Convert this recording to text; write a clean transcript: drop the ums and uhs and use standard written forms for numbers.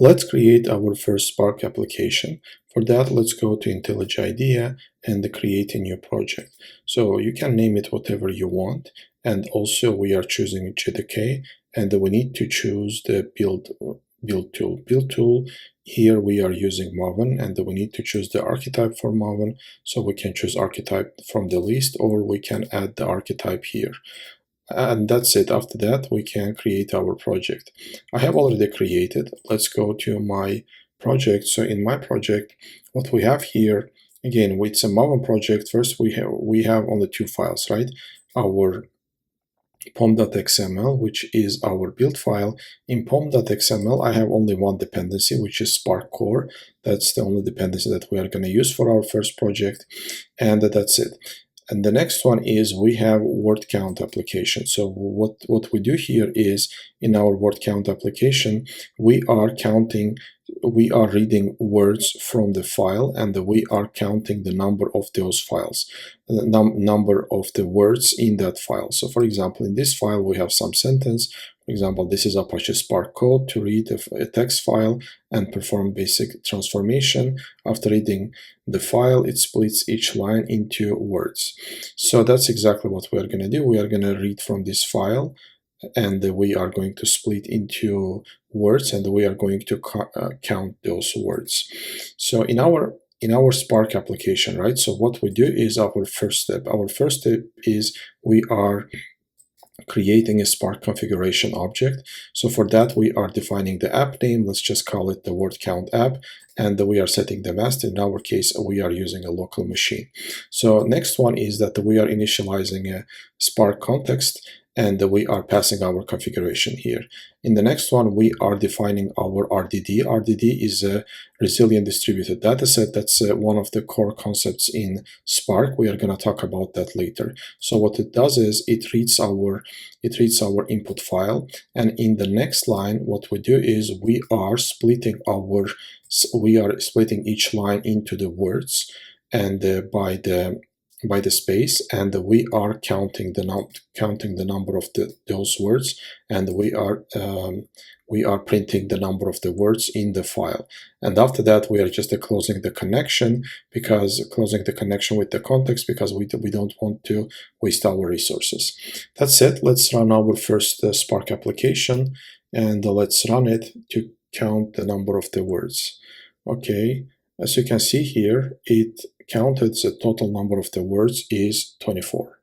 Let's create our first Spark application. For that, let's go to IntelliJ IDEA and create a new project. So you can name it whatever you want. And also we are choosing JDK, and we need to choose the build tool. Build tool, here we are using Maven, and we need to choose the archetype for Maven. So we can choose archetype from the list, or we can add the archetype here. And that's it. After that, we can create our project. I have already created. Let's go to my project. So in my project, what we have here, again, it's a Maven project. First, we have only two files, right? Our pom.xml, which is our build file. In pom.xml, I have only one dependency, which is Spark Core. That's the only dependency that we are going to use for our first project, and that's it. And the next one is we have word count application. So what we do here is in our word count application, we are reading words from the file, and we are counting the number of those files, the number of the words in that file. So for example, in this file, we have some sentence. For example, this is Apache Spark code to read a text file and perform basic transformation. After reading the file, it splits each line into words. So that's exactly what we are going to do. We are going to read from this file, and we are going to split into words, and we are going to count those words. So in our Spark application, right? So what we do is our first step. Our first step is we are creating a Spark configuration object. So for that, we are defining the app name. Let's just call it the word count app. And we are setting the master. In our case, we are using a local machine. So next one is that we are initializing a Spark context, and we are passing our configuration here. In the next one, we are defining our RDD. RDD is a resilient distributed dataset. That's one of the core concepts in Spark. We are going to talk about that later. So what it does is it reads our input file, and in the next line, what we do is we are splitting each line into the words, and by the space, and we are counting the number of those words, and we are printing the number of the words in the file. And after that, we are just closing the connection with the context, because we don't want to waste our resources. That's it. Let's run our first Spark application, and let's run it to count the number of the words. Okay, as you can see here, it counted the total number of the words is 24.